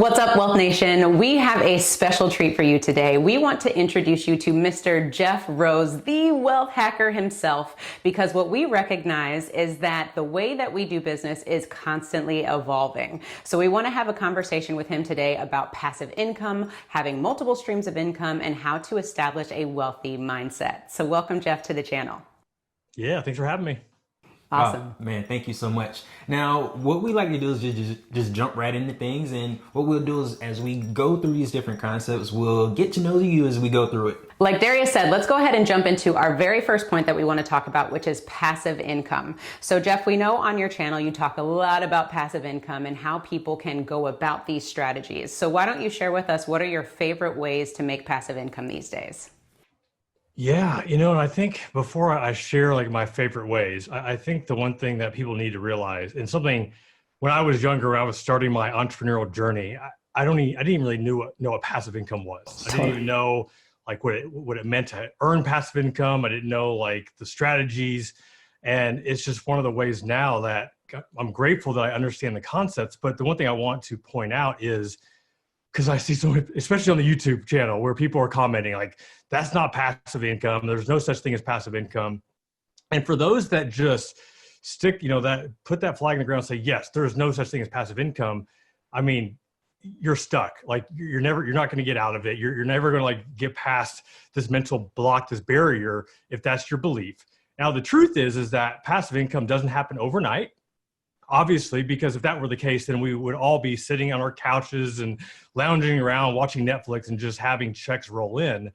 What's up, Wealth Nation? We have a special treat for you today. We want to introduce you to Mr. Jeff Rose, the wealth hacker himself, because what we recognize is that the way that we do business is constantly evolving. So we want to have a conversation with him today about passive income, having multiple streams of income, and how to establish a wealthy mindset. So welcome, Jeff, to the channel. Yeah, thanks for having me. Awesome. Oh, man, thank you so much. Now, what we like to do is just jump right into things. And what we'll do is as we go through these different concepts, we'll get to know you as we go through it. Like Darius said, let's go ahead and jump into our very first point that we want to talk about, which is passive income. So Jeff, we know on your channel you talk a lot about passive income and how people can go about these strategies. So why don't you share with us what are your favorite ways to make passive income these days? Yeah, and I think before I share like my favorite ways, I think the one thing that people need to realize, and something when I was younger, when I was starting my entrepreneurial journey, I didn't even really know what passive income was. I didn't even know like what it meant to earn passive income. I didn't know like the strategies, and it's just one of the ways now that I'm grateful that I understand the concepts. But the one thing I want to point out is, because I see so many, especially on the YouTube channel, where people are commenting like, that's not passive income. There's no such thing as passive income. And for those that just stick, that put that flag in the ground and say, yes, there's no such thing as passive income. I mean, you're stuck. Like you're not going to get out of it. You're never going to like get past this mental block, this barrier, if that's your belief. Now, the truth is that passive income doesn't happen overnight. Obviously, because if that were the case, then we would all be sitting on our couches and lounging around watching Netflix and just having checks roll in.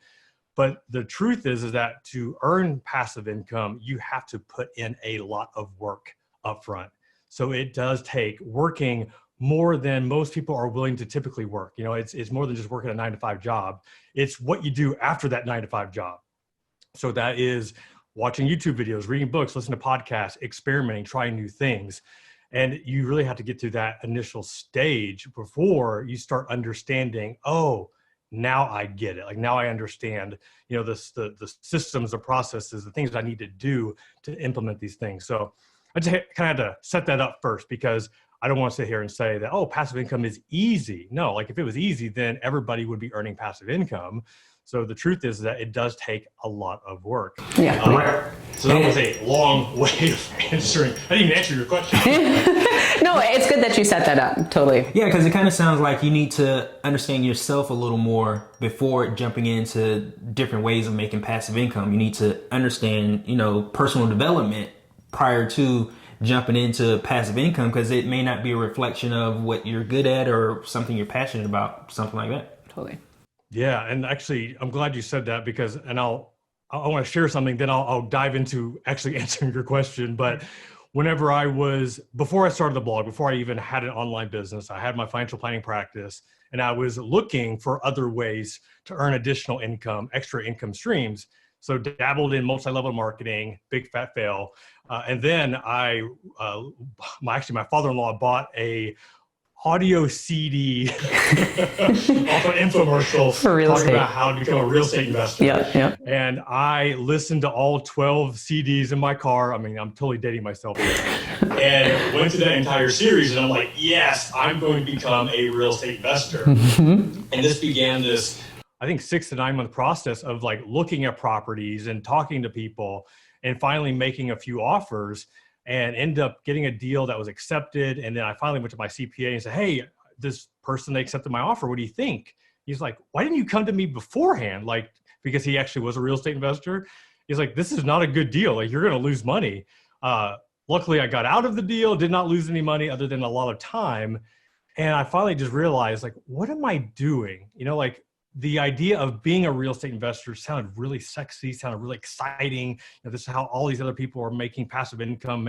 But the truth is that to earn passive income, you have to put in a lot of work up front. So it does take working more than most people are willing to typically work. It's more than just working a 9-to-5 job. It's what you do after that 9-to-5 job. So that is watching YouTube videos, reading books, listening to podcasts, experimenting, trying new things. And you really have to get through that initial stage before you start understanding, oh, now I get it. Like now I understand, the systems, the processes, the things I need to do to implement these things. So I just kind of had to set that up first, because I don't want to sit here and say that, oh, passive income is easy. No, like if it was easy, then everybody would be earning passive income. So the truth is that it does take a lot of work. Yeah. So that was a long way of answering. I didn't even answer your question. No, it's good that you set that up. Totally. Yeah, because it kind of sounds like you need to understand yourself a little more before jumping into different ways of making passive income. You need to understand, personal development prior to jumping into passive income, because it may not be a reflection of what you're good at or something you're passionate about, something like that. Totally. Yeah, and actually, I'm glad you said that, because, and I want to share something, then I'll dive into actually answering your question. But before I started the blog, before I even had an online business, I had my financial planning practice, and I was looking for other ways to earn additional income, extra income streams. So dabbled in multi-level marketing, big fat fail. And then my father-in-law bought a audio CD, also an infomercial for real talking estate, about how to become a real estate investor. Yeah. And I listened to all 12 CDs in my car. I mean, I'm totally dating myself here. And went to that entire series, and I'm like, yes, I'm going to become a real estate investor. And this began this, I think, 6 to 9 month process of like looking at properties and talking to people and finally making a few offers, and end up getting a deal that was accepted. And then I finally went to my CPA and said, hey, this person, they accepted my offer. What do you think? He's like, why didn't you come to me beforehand? Like, because he actually was a real estate investor. He's like, this is not a good deal. Like, you're going to lose money. Luckily, I got out of the deal, did not lose any money other than a lot of time. And I finally just realized, like, what am I doing? Like, the idea of being a real estate investor sounded really sexy, sounded really exciting. This is how all these other people are making passive income,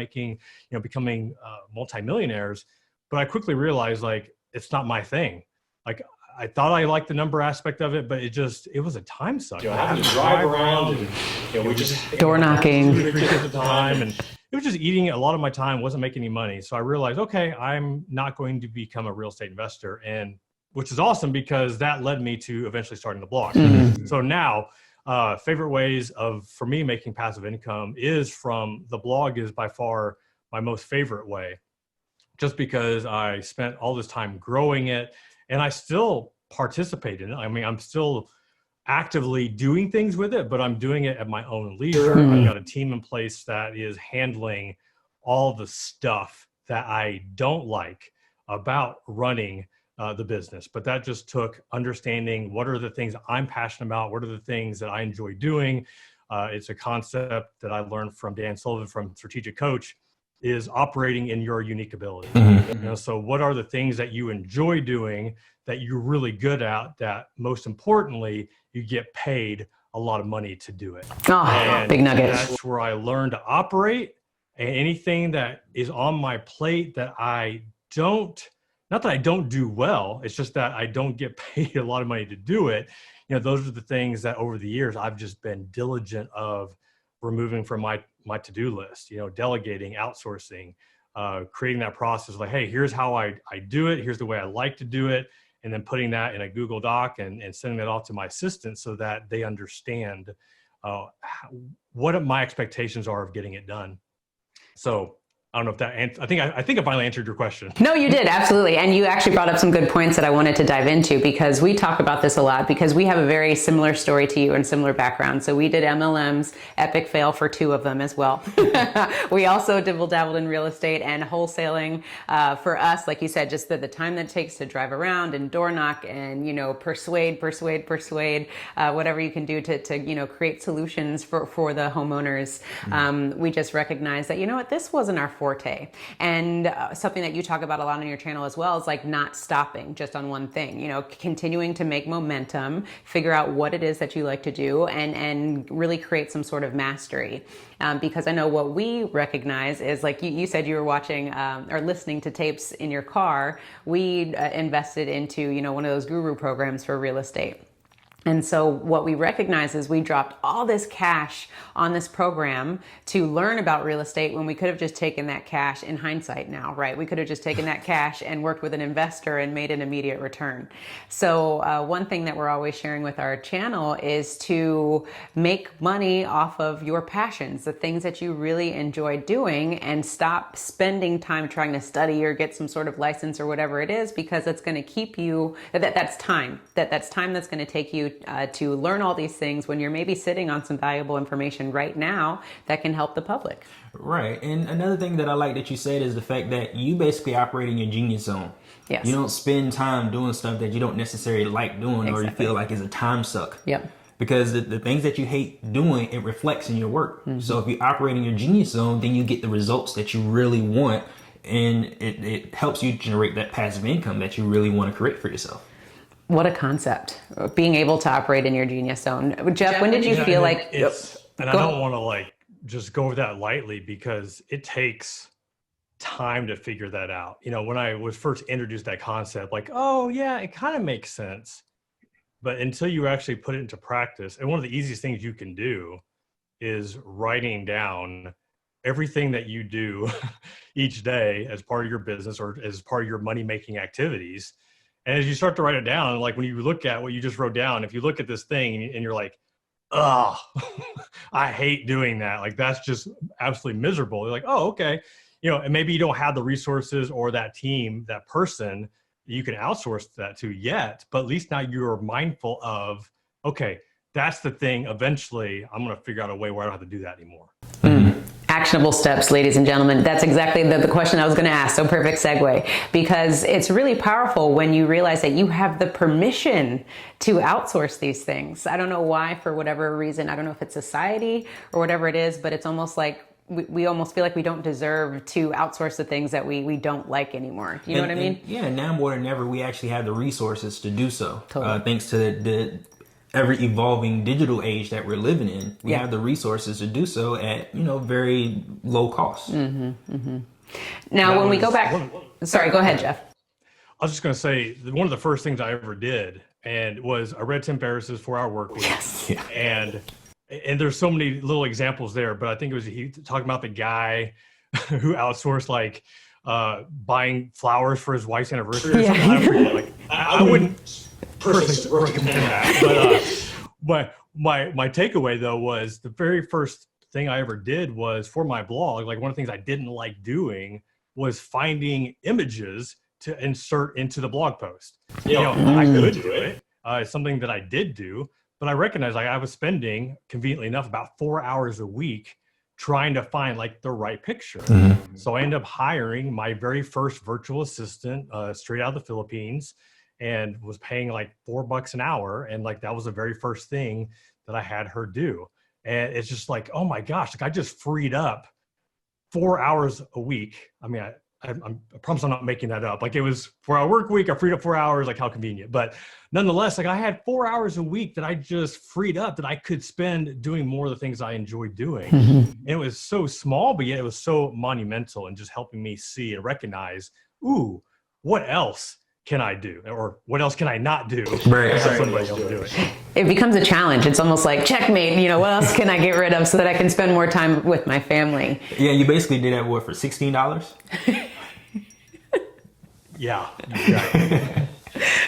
becoming multimillionaires. But I quickly realized, like, it's not my thing. Like, I thought I liked the number aspect of it, but it was a time suck. Having to drive around and we just door knocking 2-3 at the time, and it was just eating a lot of my time, wasn't making any money. So I realized, okay, I'm not going to become a real estate investor. And which is awesome, because that led me to eventually starting the blog. Mm-hmm. So now, favorite ways for me making passive income is from the blog is by far my most favorite way, just because I spent all this time growing it and I still participate in it. I mean, I'm still actively doing things with it, but I'm doing it at my own leisure. I've got a team in place that is handling all the stuff that I don't like about running the business. But that just took understanding what are the things I'm passionate about, what are the things that I enjoy doing. It's a concept that I learned from Dan Sullivan from Strategic Coach, is operating in your unique ability. So what are the things that you enjoy doing, that you're really good at, that most importantly, you get paid a lot of money to do it. Oh, big nugget. That's where I learned to operate. And anything that is on my plate that I don't, not that I don't do well, it's just that I don't get paid a lot of money to do it. Those are the things that over the years I've just been diligent of removing from my to-do list, delegating, outsourcing, creating that process like, hey, here's how I do it. Here's the way I like to do it. And then putting that in a Google Doc and sending that off to my assistant so that they understand what my expectations are of getting it done. So I don't know if that, I think I finally answered your question. No, you did. Absolutely. And you actually brought up some good points that I wanted to dive into, because we talk about this a lot, because we have a very similar story to you and similar background. So we did MLMs, epic fail for 2 of them as well. We also dabbled in real estate and wholesaling. For us, like you said, just the time that it takes to drive around and door knock and, persuade, whatever you can do to create solutions for the homeowners. We just recognized that, this wasn't our forte. And something that you talk about a lot on your channel as well is like not stopping just on one thing, continuing to make momentum, figure out what it is that you like to do, and really create some sort of mastery. Because I know what we recognize is, like you said, you were watching or listening to tapes in your car. We invested into, one of those guru programs for real estate. And so what we recognize is we dropped all this cash on this program to learn about real estate when we could have just taken that cash, in hindsight now, right? We could have just taken that cash and worked with an investor and made an immediate return. So one thing that we're always sharing with our channel is to make money off of your passions, the things that you really enjoy doing, and stop spending time trying to study or get some sort of license or whatever it is, because it's going to keep you, that's time that's going to take you to learn all these things when you're maybe sitting on some valuable information right now that can help the public. Right. And another thing that I like that you said is the fact that you basically operate in your genius zone. Yes. You don't spend time doing stuff that you don't necessarily like doing, or you feel like is a time suck. Yep. Because the things that you hate doing, it reflects in your work. So if you operate in your genius zone, then you get the results that you really want, and it helps you generate that passive income that you really want to create for yourself. What a concept, being able to operate in your genius zone. Jeff, when did you feel like... And I don't want to just go over that lightly, because it takes time to figure that out. When I was first introduced that concept, oh yeah, it kind of makes sense. But until you actually put it into practice, and one of the easiest things you can do is writing down everything that you do each day as part of your business or as part of your money-making activities. And as you start to write it down, when you look at what you just wrote down, if you look at this thing and you're like, oh, I hate doing that. That's just absolutely miserable. You're like, oh, okay. And maybe you don't have the resources or that team, that person you can outsource that to yet, but at least now you're mindful of, okay, that's the thing. Eventually I'm going to figure out a way where I don't have to do that anymore. Actionable steps, ladies and gentlemen. That's exactly the question I was going to ask. So perfect segue, because it's really powerful when you realize that you have the permission to outsource these things. I don't know why, for whatever reason. I don't know if it's society or whatever it is, but it's almost like we almost feel like we don't deserve to outsource the things that we don't like anymore. You know what I mean? Yeah, now more than ever, we actually have the resources to do so. Totally. Thanks to the ever evolving digital age that we're living in. We have the resources to do so at, very low cost. Now, when we go back, sorry, go ahead, Jeff. I was just going to say, one of the first things I ever did, and was I read Tim Ferriss's 4-Hour Work Week. Yes. And there's so many little examples there, but I think it was he talking about the guy who outsourced buying flowers for his wife's anniversary or something. I forget. I wouldn't personally recommend that. But my takeaway though was the very first thing I ever did was for my blog. One of the things I didn't like doing was finding images to insert into the blog post. I could do it. It's something that I did do, but I recognized like I was spending, conveniently enough, about 4 hours a week trying to find like the right picture. So I ended up hiring my very first virtual assistant straight out of the Philippines, and was paying like $4 an hour. And like, that was the very first thing that I had her do. And it's just like, oh my gosh, like I just freed up 4 hours a week. I mean, I promise I'm not making that up. Like, it was 4-hour work week. I freed up 4 hours, like how convenient. But nonetheless, like I had 4 hours a week that I just freed up that I could spend doing more of the things I enjoyed doing. And it was so small, but yet it was so monumental and just helping me see and recognize, ooh, what else can I do? Or what else can I not do? Right. Have somebody else do it. It becomes a challenge. It's almost like checkmate. What else can I get rid of so that I can spend more time with my family? Yeah, you basically did that for $16? Yeah. Exactly.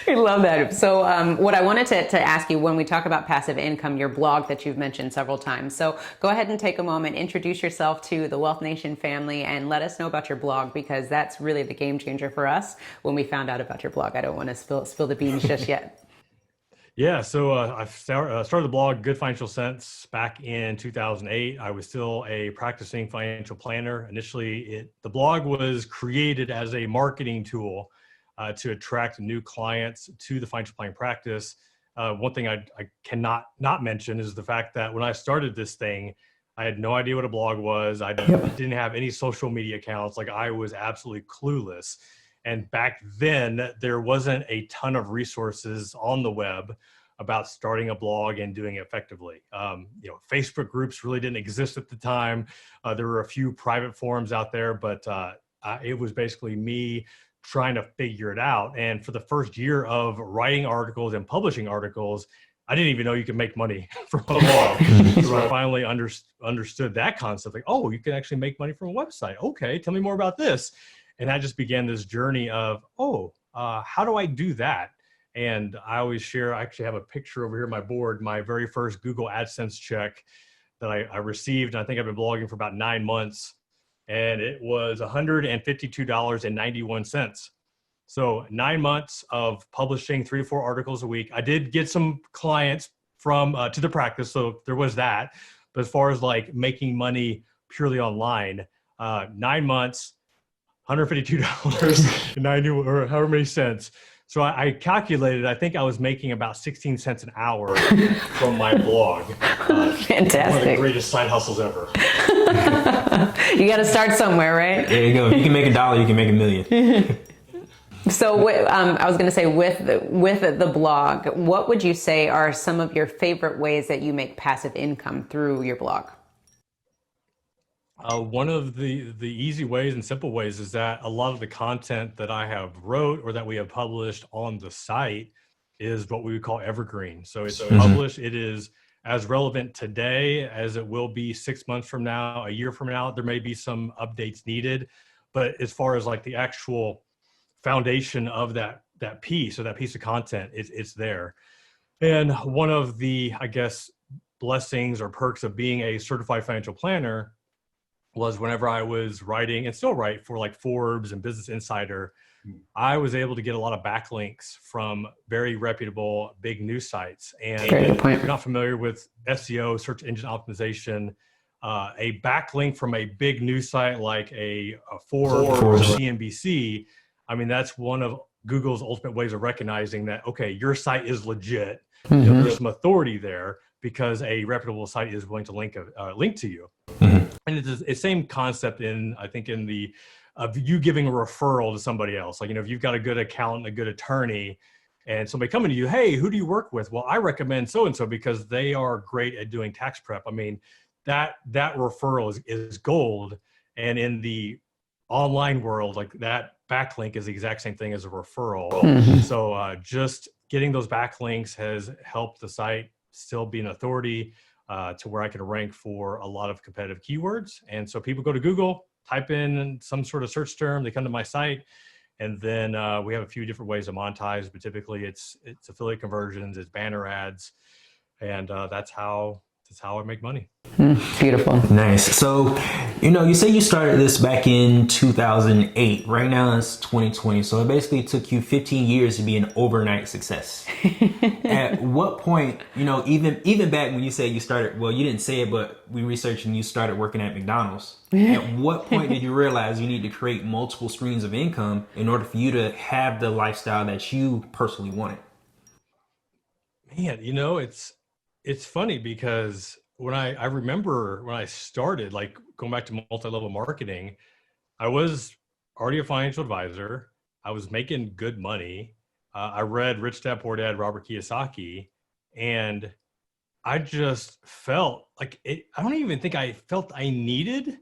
I love that. So what I wanted to ask you, when we talk about passive income, your blog that you've mentioned several times. So go ahead and take a moment, introduce yourself to the Wealth Nation family, and let us know about your blog, because that's really the game changer for us when we found out about your blog. I don't want to spill the beans just yet. Yeah, so I started the blog Good Financial Sense back in 2008. I was still a practicing financial planner. Initially, the blog was created as a marketing tool to attract new clients to the financial planning practice. One thing I cannot not mention is the fact that when I started this thing, I had no idea what a blog was. I didn't have any social media accounts. Like, I was absolutely clueless. And back then, there wasn't a ton of resources on the web about starting a blog and doing it effectively. Facebook groups really didn't exist at the time. There were a few private forums out there, but it was basically me trying to figure it out. And for the first year of writing articles and publishing articles, I didn't even know you could make money from a blog. So I finally understood that concept. Like, oh, you can actually make money from a website. Okay, tell me more about this. And I just began this journey of, how do I do that? And I always share, I actually have a picture over here on my board, my very first Google AdSense check that I received. And I think I've been blogging for about 9 months. And it was $152.91. So 9 months of publishing 3 to 4 articles a week. I did get some clients from to the practice, so there was that. But as far as like making money purely online, 9 months, $152.90 or however many cents. So I calculated, I think I was making about 16 cents an hour from my blog. Fantastic. One of the greatest side hustles ever. You got to start somewhere, right? There you go. If you can make $1, you can make $1 million. So I was going to say, with the blog, what would you say are some of your favorite ways that you make passive income through your blog? One of the easy ways and simple ways is that a lot of the content that I have wrote or that we have published on the site is what we would call evergreen. So it's published. It is as relevant today as it will be 6 months from now, a year from now. There may be some updates needed, but as far as like the actual foundation of that piece or that piece of content, it's there. And one of the, I guess, blessings or perks of being a certified financial planner was whenever I was writing and still write for like Forbes and Business Insider, I was able to get a lot of backlinks from very reputable big news sites. And if you're not familiar with SEO, search engine optimization, a backlink from a big news site like a Forbes or CNBC, I mean, that's one of Google's ultimate ways of recognizing that, okay, your site is legit. There's some authority there because a reputable site is willing to link to you. And it's the same concept I think in the of you giving a referral to somebody else. Like, if you've got a good accountant, a good attorney, and somebody coming to you, hey, who do you work with? Well, I recommend so-and-so because they are great at doing tax prep. I mean, that referral is gold. And in the online world, like that backlink is the exact same thing as a referral. So just getting those backlinks has helped the site still be an authority to where I can rank for a lot of competitive keywords. And so people go to Google, type in some sort of search term, they come to my site, and then we have a few different ways to monetize, but typically it's affiliate conversions, it's banner ads, and that's how that's how I make money. Beautiful. Nice. So, you say you started this back in 2008. Right now it's 2020. So it basically took you 15 years to be an overnight success. At what point, even back when you say you started, well, you didn't say it, but we researched and you started working at McDonald's. At what point did you realize you need to create multiple streams of income in order for you to have the lifestyle that you personally wanted? Man, it's funny because when I remember when I started, like going back to multi-level marketing, I was already a financial advisor. I was making good money. I read Rich Dad Poor Dad, Robert Kiyosaki, and I just felt like it. I don't even think I felt I needed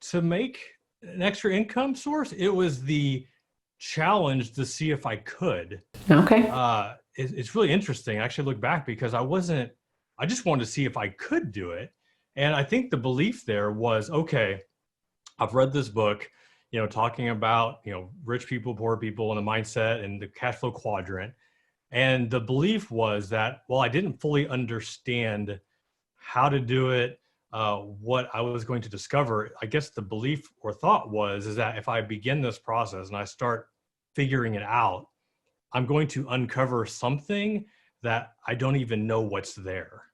to make an extra income source. It was the challenge to see if I could. Okay. It's really interesting. I actually look back because I just wanted to see if I could do it. And I think the belief there was, okay, I've read this book, talking about, rich people, poor people, and the mindset and the cash flow quadrant. And the belief was that, well, I didn't fully understand how to do it, what I was going to discover. I guess the belief or thought is that if I begin this process and I start figuring it out, I'm going to uncover something that I don't even know what's there.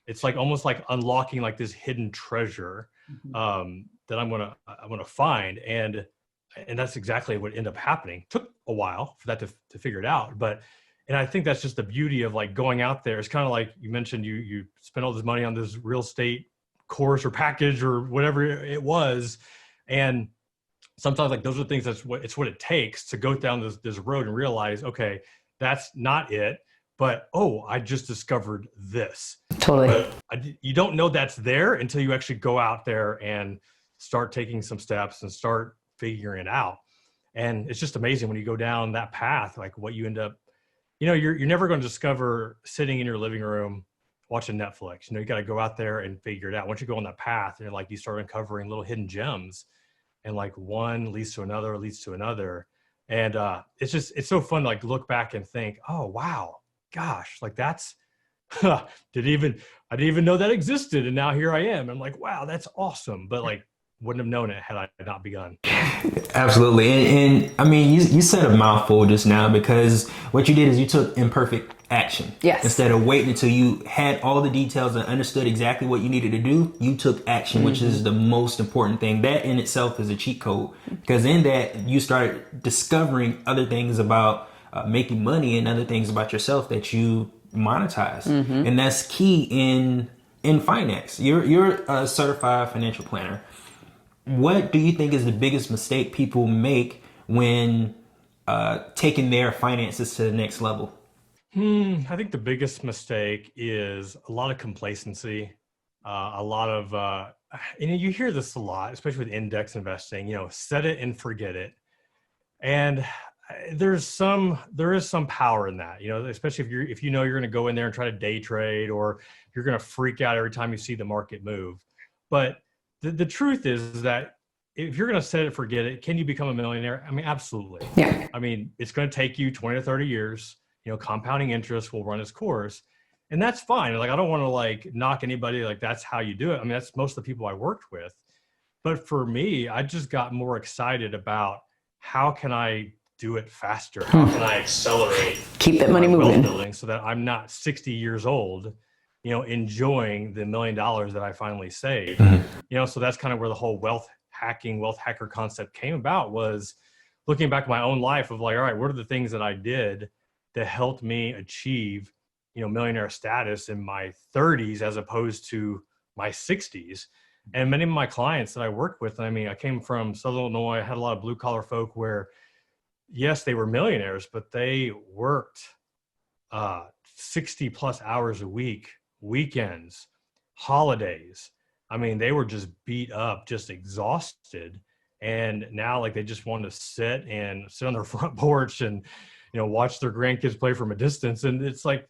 It's like almost like unlocking like this hidden treasure that I'm gonna find, and that's exactly what ended up happening. Took a while for that to figure it out, and I think that's just the beauty of like going out there. It's kind of like you mentioned, you spent all this money on this real estate course or package or whatever it was, and sometimes like those are things it's what it takes to go down this road and realize, okay, that's not it, but I just discovered this. Totally. But you don't know that's there until you actually go out there and start taking some steps and start figuring it out. And it's just amazing when you go down that path, like what you end up, you're never going to discover sitting in your living room watching Netflix. You got to go out there and figure it out. Once you go on that path, and like you start uncovering little hidden gems, and like one leads to another. And it's so fun to like look back and think, oh, wow, gosh, like that's, I didn't even know that existed. And now here I am. I'm like, wow, that's awesome. But like, wouldn't have known it had I not begun. Absolutely. And I mean, you said a mouthful just now, because what you did is you took imperfect action. Yes. Instead of waiting until you had all the details and understood exactly what you needed to do, you took action, which is the most important thing. That in itself is a cheat code, because in that you start discovering other things about making money and other things about yourself that you monetize. And that's key in finance. You're a certified financial planner. What do you think is the biggest mistake people make when taking their finances to the next level? I think the biggest mistake is a lot of complacency, a lot of, you hear this a lot, especially with index investing, set it and forget it. And there is some power in that, especially if you're going to go in there and try to day trade, or you're going to freak out every time you see the market move. But the truth is that if you're going to set it, forget it, can you become a millionaire? I mean, absolutely. Yeah. I mean, it's going to take you 20 to 30 years. Compounding interest will run its course, and that's fine. Like, I don't want to like knock anybody, like that's how you do it. I mean, that's most of the people I worked with. But for me, I just got more excited about how can I do it faster? How can I accelerate? Keep that money moving. Building so that I'm not 60 years old, enjoying the $1 million that I finally saved. So that's kind of where the whole wealth hacker concept came about, was looking back at my own life of like, all right, what are the things that I did that helped me achieve, millionaire status in my 30s as opposed to my 60s. And many of my clients that I worked with, I mean, I came from Southern Illinois, I had a lot of blue collar folk where, yes, they were millionaires, but they worked 60 plus hours a week, weekends, holidays. I mean, they were just beat up, just exhausted. And now like they just want to sit on their front porch and, watch their grandkids play from a distance. And it's like,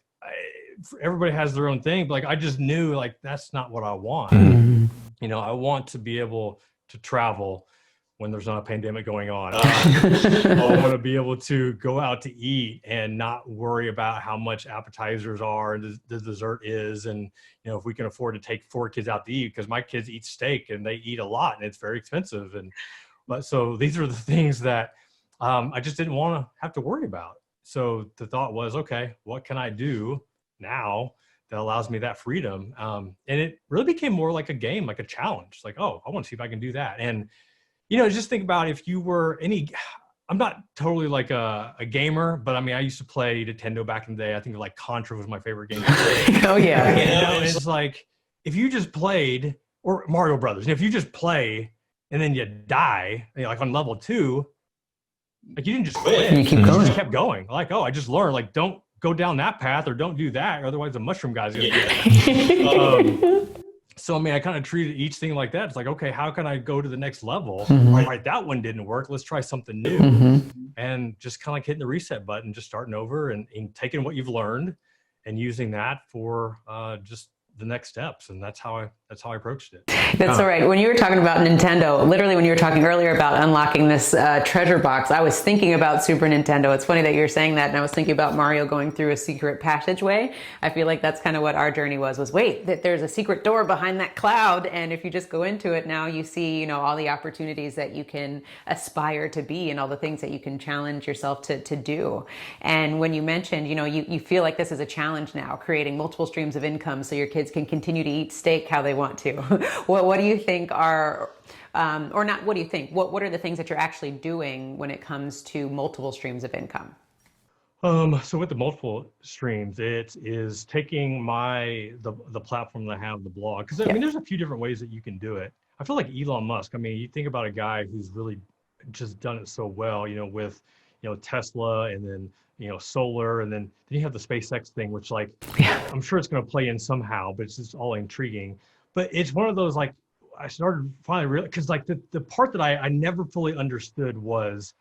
everybody has their own thing, but like, I just knew like, that's not what I want. I want to be able to travel, when there's not a pandemic going on. I want to be able to go out to eat and not worry about how much appetizers are and the dessert is. And, if we can afford to take 4 kids out to eat, because my kids eat steak and they eat a lot and it's very expensive. But so these are the things that I just didn't want to have to worry about. So the thought was, okay, what can I do now that allows me that freedom? And it really became more like a game, like a challenge, like, oh, I want to see if I can do that. And, just think about if you were I'm not totally like a gamer, but I mean, I used to play Nintendo back in the day. I think like Contra was my favorite game. Oh yeah. It's like, if you just played, or Mario Brothers, and if you just play and then you die, like on level 2, like you didn't just quit. You keep going. You just kept going. Like, oh, I just learned, like, don't go down that path or don't do that. Otherwise the mushroom guy's going to get you. So, I mean, I kind of treated each thing like that. It's like, okay, how can I go to the next level? Mm-hmm. All right, that one didn't work. Let's try something new. And just kind of like hitting the reset button, just starting over and taking what you've learned and using that for just the next steps. And that's how I approached it. That's all right. When you were talking about Nintendo, literally when you were talking earlier about unlocking this treasure box, I was thinking about Super Nintendo. It's funny that you're saying that. And I was thinking about Mario going through a secret passageway. I feel like that's kind of what our journey was wait, that there's a secret door behind that cloud. And if you just go into it now, you see, all the opportunities that you can aspire to be and all the things that you can challenge yourself to do. And when you mentioned, you feel like this is a challenge now, creating multiple streams of income so your kids can continue to eat steak how they want to. What do you think are, or not, what do you think? What are the things that you're actually doing when it comes to multiple streams of income? So with the multiple streams, it is taking the platform that I have, the blog, because I mean, there's a few different ways that you can do it. I feel like Elon Musk. I mean, you think about a guy who's really just done it so well, with Tesla, and then solar, and then you have the SpaceX thing, which like I'm sure it's going to play in somehow, but it's just all intriguing. But it's one of those, like, I started finally really, because like the part that I never fully understood was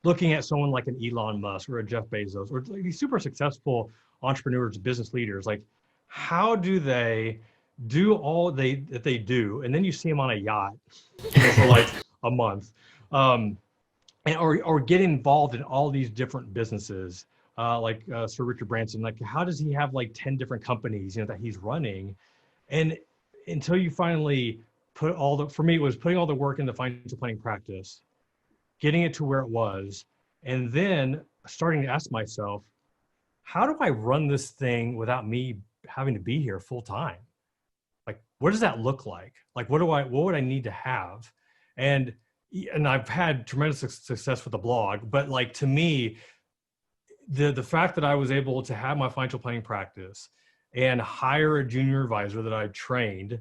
looking at someone like an Elon Musk or a Jeff Bezos or like these super successful entrepreneurs, business leaders. Like, how do they do all that they do? And then you see them on a yacht for like a month, or get involved in all these different businesses, like Sir Richard Branson. Like, how does he have like 10 different companies, that he's running? And until you finally for me, it was putting all the work in the financial planning practice, getting it to where it was, and then starting to ask myself, how do I run this thing without me having to be here full time? Like, what does that look like? Like, what would I need to have? And I've had tremendous success with the blog, but like, to me, the fact that I was able to have my financial planning practice and hire a junior advisor that I trained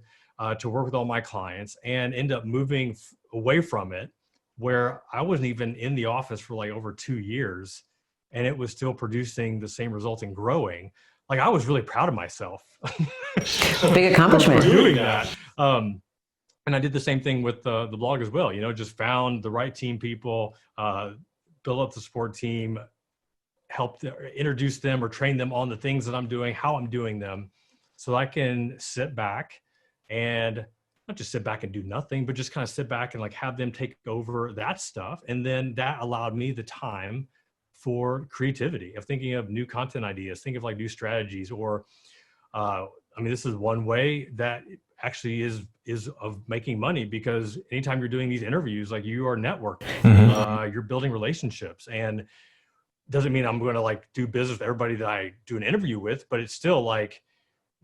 to work with all my clients, and end up moving away from it, where I wasn't even in the office for like over 2 years, and it was still producing the same results and growing. Like, I was really proud of myself. Big accomplishment. For doing that. And I did the same thing with the blog as well. Just found the right team people, build up the support team, help introduce them or train them on the things that I'm doing, how I'm doing them, so I can sit back and not just sit back and do nothing, but just kind of sit back and like have them take over that stuff. And then that allowed me the time for creativity, of thinking of new content ideas, think of like new strategies, or I mean, this is one way that actually is of making money, because anytime you're doing these interviews, like, you are networking, you're building relationships, and doesn't mean I'm going to like do business with everybody that I do an interview with, but it's still like,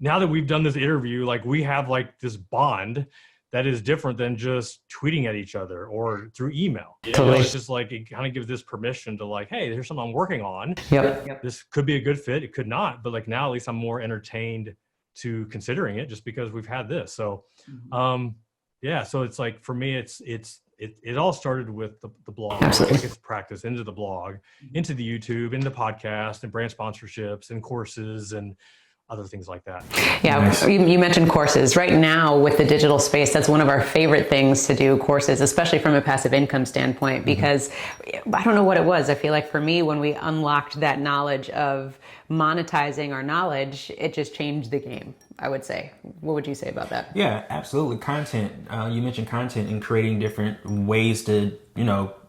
now that we've done this interview, like, we have like this bond that is different than just tweeting at each other or through email. Totally. It's just like, it kind of gives this permission to like, hey, there's something I'm working on. Yep. This could be a good fit. It could not, but like, now at least I'm more entertained to considering it, just because we've had this. So, so it's like, for me, it all started with the blog. Absolutely. It's practice into the blog, into the YouTube, into the podcast, and brand sponsorships and courses, and other things like that. Yeah, Nice. you mentioned courses. Right now with the digital space, that's one of our favorite things to do, courses, especially from a passive income standpoint, because I don't know what it was. I feel like for me, when we unlocked that knowledge of monetizing our knowledge, it just changed the game, I would say. What would you say about that? Yeah, absolutely. Content. You mentioned content and creating different ways to,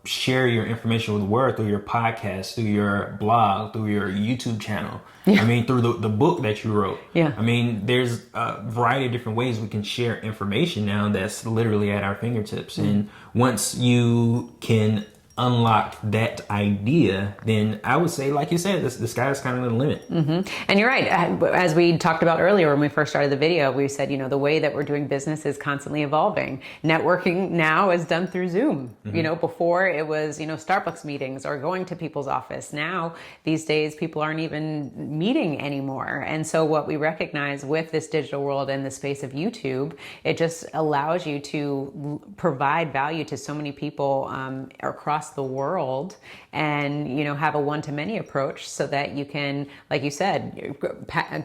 share your information with the world through your podcast, through your blog, through your YouTube channel. Yeah. I mean, through the book that you wrote. Yeah. I mean, there's a variety of different ways we can share information now that's literally at our fingertips. And once you can unlock that idea, then I would say, like you said, the sky's kind of the limit. And you're right. As we talked about earlier when we first started the video, we said, the way that we're doing business is constantly evolving. Networking now is done through Zoom. Before it was, Starbucks meetings or going to people's office. Now, these days, people aren't even meeting anymore. And so what we recognize with this digital world and the space of YouTube, it just allows you to provide value to so many people across the world and have a one-to-many approach so that you can, like you said,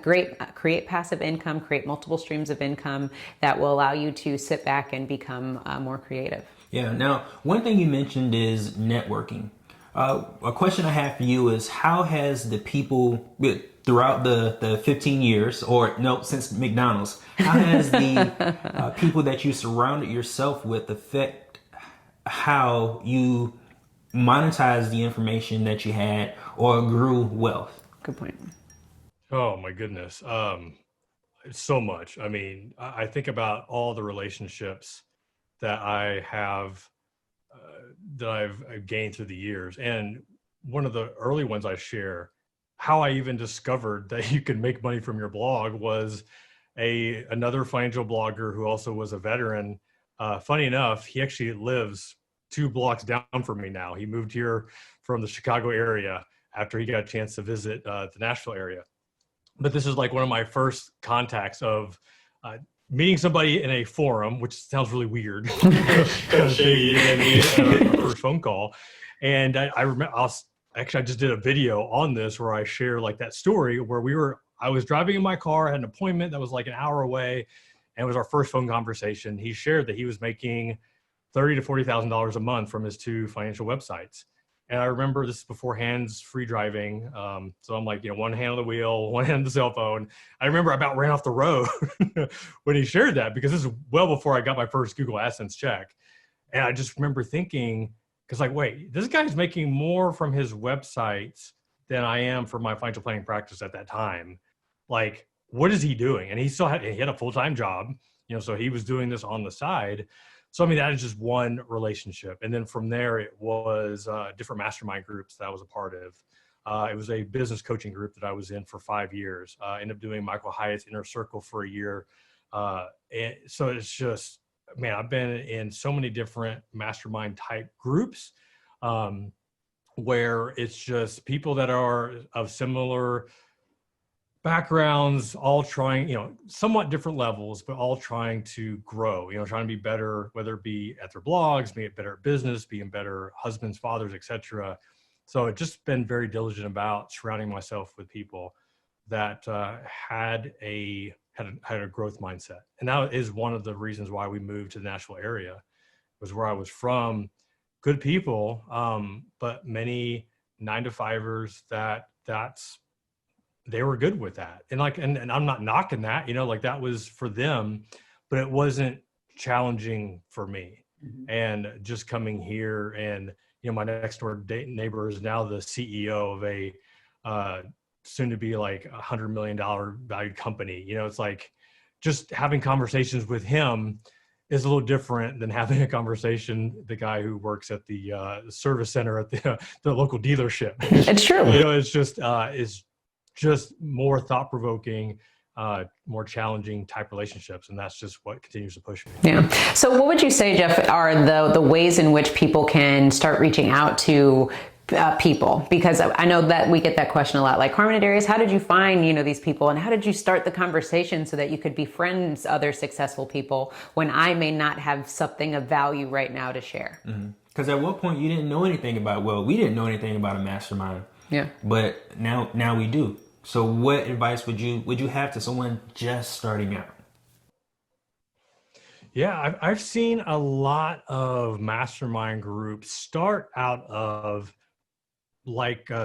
create passive income, create multiple streams of income that will allow you to sit back and become more creative. Yeah. Now, one thing you mentioned is networking. A question I have for you is, how has the people throughout the 15 years, or no, since McDonald's, how has the people that you surrounded yourself with affect how you monetize the information that you had or grew wealth? Good point. Oh my goodness. So much. I mean, I think about all the relationships that I have, that I've gained through the years. And one of the early ones I share, how I even discovered that you can make money from your blog, was another financial blogger who also was a veteran. Funny enough, he actually lives 2 blocks down from me now. He moved here from the Chicago area after he got a chance to visit the Nashville area. But this is like one of my first contacts of meeting somebody in a forum, which sounds really weird. Shady, and we had our first phone call. And I remember, I just did a video on this where I share like that story where I was driving in my car, had an appointment that was like an hour away, and it was our first phone conversation. He shared that he was making $30,000 to $40,000 a month from his 2 financial websites. And I remember this is before hands-free driving. So I'm like, one hand on the wheel, one hand on the cell phone. I remember I about ran off the road when he shared that, because this is well before I got my first Google AdSense check. And I just remember thinking, because like, wait, this guy's making more from his websites than I am for my financial planning practice at that time. Like, what is he doing? And he had a full-time job, so he was doing this on the side. So, I mean, that is just one relationship. And then from there, it was different mastermind groups that I was a part of. It was a business coaching group that I was in for 5 years. Ended up doing Michael Hyatt's Inner Circle for a year. And so it's just, man, I've been in so many different mastermind type groups where it's just people that are of similar backgrounds, all trying, somewhat different levels, but all trying to grow, trying to be better, whether it be at their blogs, being better at business, being better husbands, fathers, etc. So it's just been very diligent about surrounding myself with people that had a growth mindset. And that is one of the reasons why we moved to the Nashville area, was where I was from. Good people, but many 9-to-5ers they were good with that. And and I'm not knocking that, like that was for them, but it wasn't challenging for me. And just coming here and, my next door neighbor is now the CEO of a soon to be like $100 million valued company. It's like just having conversations with him is a little different than having a conversation, the guy who works at the service center at the local dealership. It's true. It's just more thought-provoking, more challenging type relationships. And that's just what continues to push me. Yeah. So what would you say, Jeff, are the ways in which people can start reaching out to people? Because I know that we get that question a lot, like, Carmen and Darius, how did you find, these people, and how did you start the conversation so that you could befriend other successful people when I may not have something of value right now to share? Because at what point you didn't know anything about, we didn't know anything about a mastermind. Yeah. But now we do. So what advice would you have to someone just starting out? Yeah, I've seen a lot of mastermind groups start out of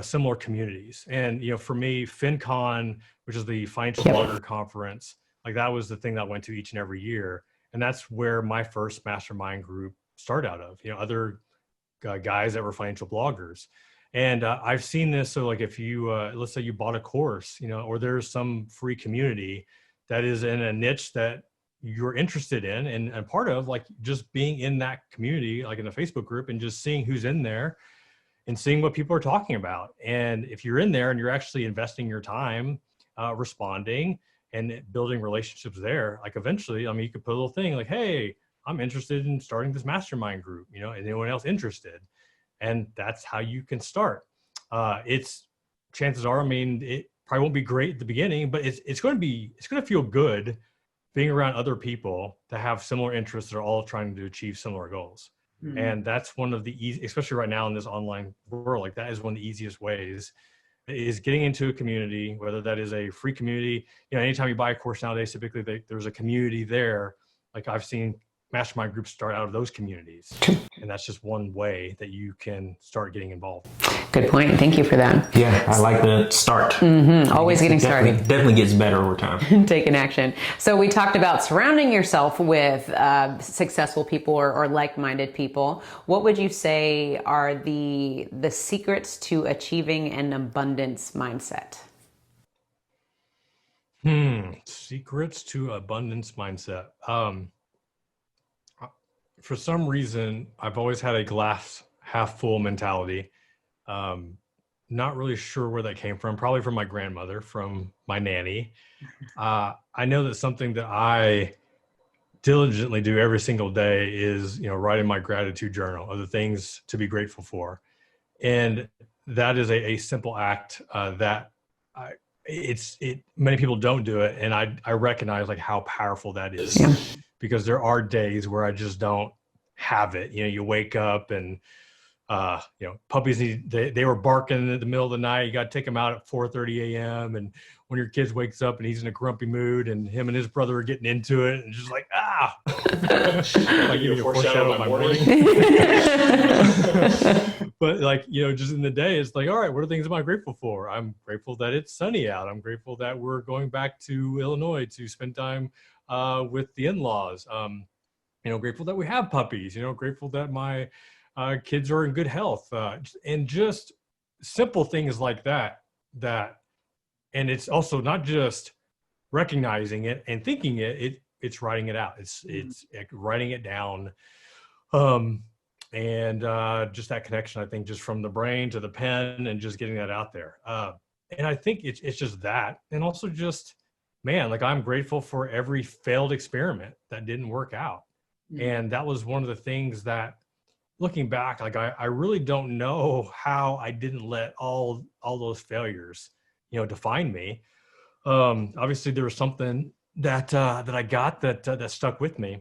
similar communities. And, for me, FinCon, which is the financial blogger conference, like that was the thing that I went to each and every year. And that's where my first mastermind group started out of, other guys that were financial bloggers. And I've seen this. So like if you, let's say you bought a course, or there's some free community that is in a niche that you're interested in and part of, like just being in that community, like in a Facebook group and just seeing who's in there and seeing what people are talking about. And if you're in there and you're actually investing your time, responding and building relationships there, like eventually, I mean, you could put a little thing like, hey, I'm interested in starting this mastermind group, anyone else interested? And that's how you can start. It's chances are, I mean, it probably won't be great at the beginning, but it's going to feel good being around other people that have similar interests that are all trying to achieve similar goals. Mm-hmm. And that's one of the easy, especially right now in this online world, like that is one of the easiest ways is getting into a community, whether that is a free community, anytime you buy a course nowadays, typically there's a community there. Like I've seen mastermind groups start out of those communities. And that's just one way that you can start getting involved. Good point. Thank you for that. Yeah, I like the start. Mm-hmm. Always getting started. Definitely gets better over time. Taking action. So we talked about surrounding yourself with successful people or like-minded people. What would you say are the secrets to achieving an abundance mindset? Secrets to abundance mindset. For some reason, I've always had a glass half full mentality. Not really sure where that came from. Probably from my grandmother, from my nanny. I know that something that I diligently do every single day is, writing my gratitude journal of the things to be grateful for. And that is a simple act that many people don't do it. And I recognize like how powerful that is. Yeah. Because there are days where I just don't have it. You wake up and, puppies they were barking in the middle of the night. You got to take them out at 4:30 a.m. And when your kid wakes up and he's in a grumpy mood and him and his brother are getting into it and just like, like you foreshadow my morning. But like, just in the day, it's like, all right, what are things am I grateful for? I'm grateful that it's sunny out. I'm grateful that we're going back to Illinois to spend time with the in-laws, grateful that we have puppies, grateful that my kids are in good health, and just simple things like that, and it's also not just recognizing it and thinking it's writing it out. It's writing it down. And just that connection, I think, just from the brain to the pen and just getting that out there. And I think it's just that, and also just, man, like I'm grateful for every failed experiment that didn't work out. And that was one of the things that, looking back, like I really don't know how I didn't let all those failures, define me. Obviously there was something that I got that stuck with me.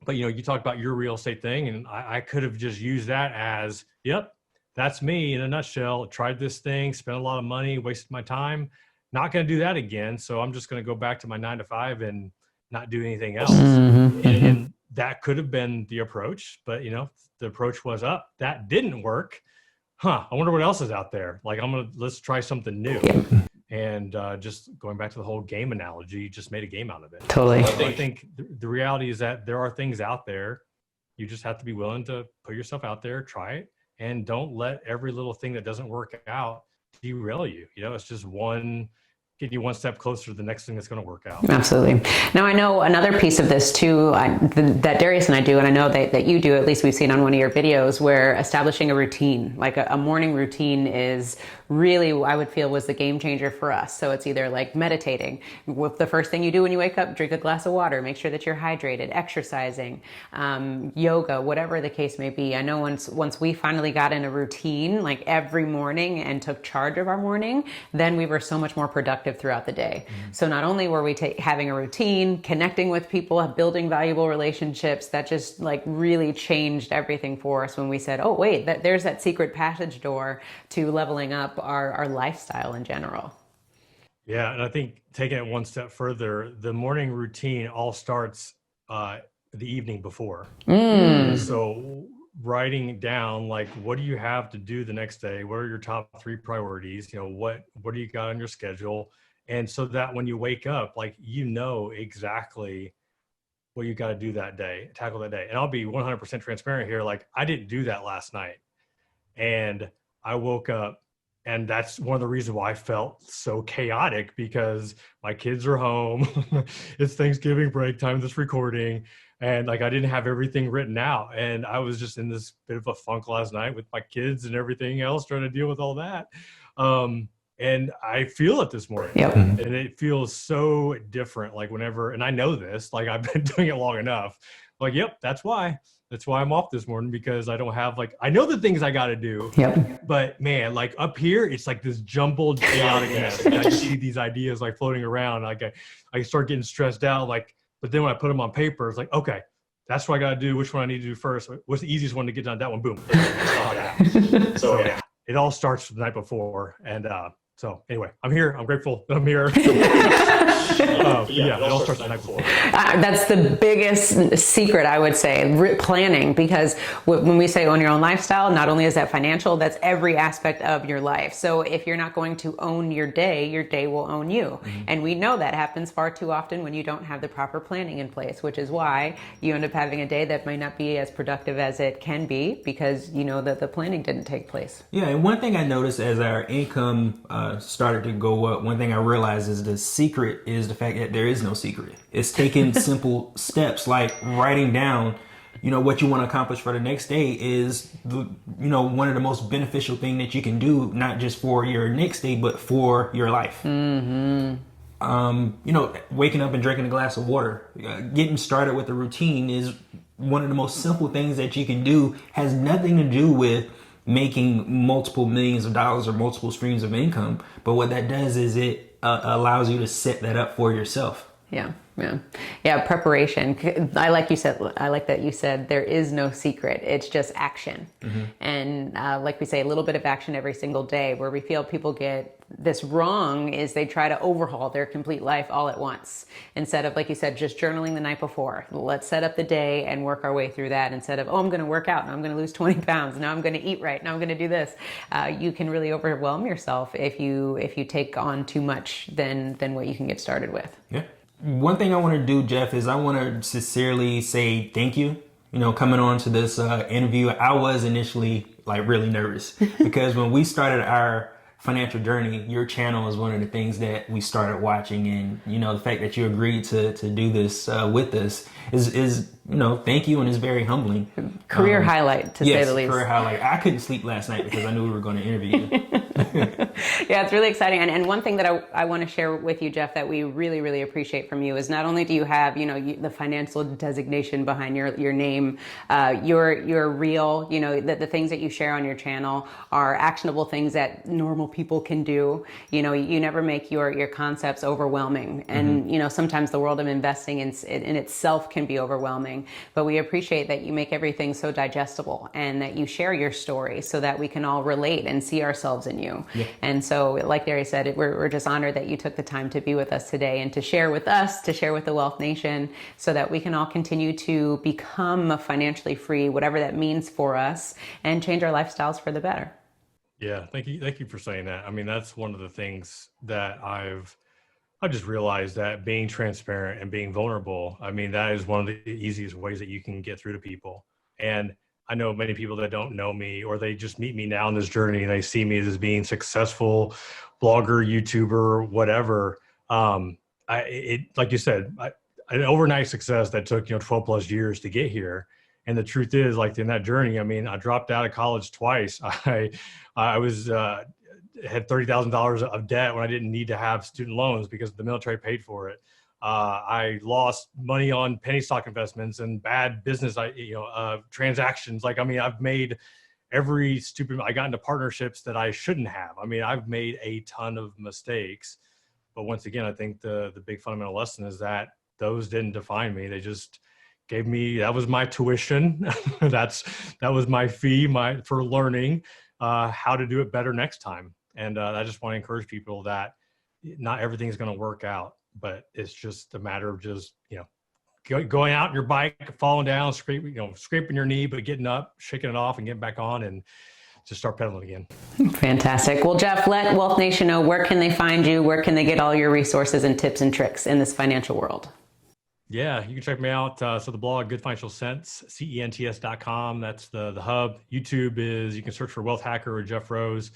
But, you talk about your real estate thing, and I could have just used that as, yep, that's me in a nutshell. Tried this thing, spent a lot of money, wasted my time. Not going to do that again. So I'm just going to go back to my 9 to 5 and not do anything else. Mm-hmm. And that could have been the approach, but the approach was up. That didn't work. I wonder what else is out there. Like let's try something new. And just going back to the whole game analogy, just made a game out of it. Totally. I think the reality is that there are things out there. You just have to be willing to put yourself out there, try it, and don't let every little thing that doesn't work out derail you. It's just getting you one step closer to the next thing that's going to work out. Absolutely. Now, I know another piece of this too, that Darius and I do, and I know that you do, at least we've seen on one of your videos, where establishing a routine, like a morning routine is really, I would feel, was the game changer for us. So it's either like meditating. The first thing you do when you wake up, drink a glass of water, make sure that you're hydrated, exercising, yoga, whatever the case may be. I know once we finally got in a routine, like every morning, and took charge of our morning, then we were so much more productive throughout the day. Mm-hmm. So not only were we having a routine, connecting with people, building valuable relationships, that just like really changed everything for us when we said, oh wait, there's that secret passage door to leveling up our lifestyle in general. Yeah, and I think taking it one step further, the morning routine all starts the evening before. And so writing down like what do you have to do the next day? What are your top three priorities? You know, what do you got on your schedule? And so that when you wake up, like you know exactly what you got to do that day, tackle that day. And I'll be 100% transparent here. Like I didn't do that last night. And I woke up, and that's one of the reasons why I felt so chaotic, because my kids are home. It's Thanksgiving break time, this recording. And like I didn't have everything written out. And I was just in this bit of a funk last night with my kids and everything else, trying to deal with all that. And I feel it this morning. Yep. And it feels so different. Like whenever, and I know this, like I've been doing it long enough. Like, yep, that's why I'm off this morning, because I don't have like, I know the things I got to do. Yep. But man, like up here, it's like this jumbled chaotic mess. Like, I just see these ideas like floating around. Like I start getting stressed out. Like, but then when I put them on paper, it's like, okay, that's what I got to do. Which one I need to do first? What's the easiest one to get done? That one, boom. So yeah, it all starts the night before. And so anyway, I'm here. I'm grateful that I'm here. Yeah, it all starts the night before. That's the biggest secret, I would say, planning, because when we say own your own lifestyle, not only is that financial, that's every aspect of your life. So if you're not going to own your day will own you. And we know that happens far too often when you don't have the proper planning in place, which is why you end up having a day that might not be as productive as it can be, because you know that the planning didn't take place. Yeah, and one thing I noticed as our income started to go up, one thing I realized is the secret is the fact that there is no secret. It's taking simple steps like writing down, you know, what you want to accomplish for the next day is one of the most beneficial thing that you can do, not just for your next day, but for your life. Waking up and drinking a glass of water, getting started with a routine is one of the most simple things that you can do. Has nothing to do with making multiple millions of dollars or multiple streams of income. But what that does is it allows you to set that up for yourself. Yeah. Preparation. I like that you said there is no secret. It's just action. And like we say, a little bit of action every single day. Where we feel people get this wrong is they try to overhaul their complete life all at once, instead of, like you said, just journaling the night before. Let's set up the day and work our way through that, instead of, I'm going to work out, now I'm going to lose 20 pounds, now I'm going to eat right, now I'm going to do this. You can really overwhelm yourself if you take on too much than what you can get started with. Yeah. One thing I want to do, Jeff, is I want to sincerely say thank you. You know, coming on to this interview, I was initially like really nervous because when we started our financial journey, your channel is one of the things that we started watching, and you know the fact that you agreed to do this with us is thank you, and it's very humbling. Career highlight, to say the least. Career highlight. I couldn't sleep last night because I knew we were going to interview you. Yeah, it's really exciting. And one thing that I want to share with you, Jeff, that we really, really appreciate from you is not only do you have, the financial designation behind your name, you're real, the things that you share on your channel are actionable things that normal people can do. You never make your concepts overwhelming. And, sometimes the world of investing in itself can be overwhelming, but we appreciate that you make everything so digestible and that you share your story so that we can all relate and see ourselves in you. Yeah. And so, like Larry said, we're just honored that you took the time to be with us today and to share with us, to share with the Wealth Nation, so that we can all continue to become financially free, whatever that means for us, and change our lifestyles for the better. Yeah, thank you for saying that. I mean, that's one of the things that I just realized, that being transparent and being vulnerable, I mean, that is one of the easiest ways that you can get through to people. And I know many people that don't know me, or they just meet me now on this journey and they see me as being successful blogger, YouTuber, whatever. Like you said, an overnight success that took 12 plus years to get here. And the truth is, like in that journey, I mean, I dropped out of college twice. I had $30,000 of debt when I didn't need to have student loans because the military paid for it. I lost money on penny stock investments and bad business, transactions. Like, I mean, I've made I got into partnerships that I shouldn't have. I mean, I've made a ton of mistakes, but once again, I think the big fundamental lesson is that those didn't define me. They just gave me, that was my tuition. that was my fee, for learning, how to do it better next time. And I just want to encourage people that not everything's going to work out, but it's just a matter of just, going out on your bike, falling down, scraping your knee, but getting up, shaking it off and getting back on and just start pedaling again. Fantastic. Well, Jeff, let Wealth Nation know, where can they find you? Where can they get all your resources and tips and tricks in this financial world? Yeah, you can check me out. So the blog, Good Financial Sense, CENTS.com. That's the hub. YouTube is, you can search for Wealth Hacker or Jeff Rose.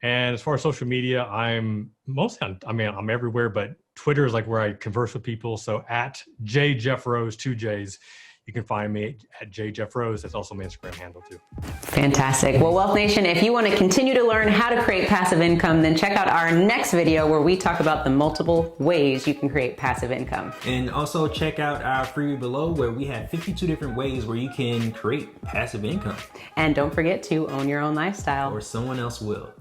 And as far as social media, I'm mostly I'm everywhere, but Twitter is like where I converse with people. So at JJeffRose, 2 J's, you can find me at JJeffRose. That's also my Instagram handle too. Fantastic. Well, Wealth Nation, if you want to continue to learn how to create passive income, then check out our next video where we talk about the multiple ways you can create passive income. And also check out our freebie below where we have 52 different ways where you can create passive income. And don't forget to own your own lifestyle. Or someone else will.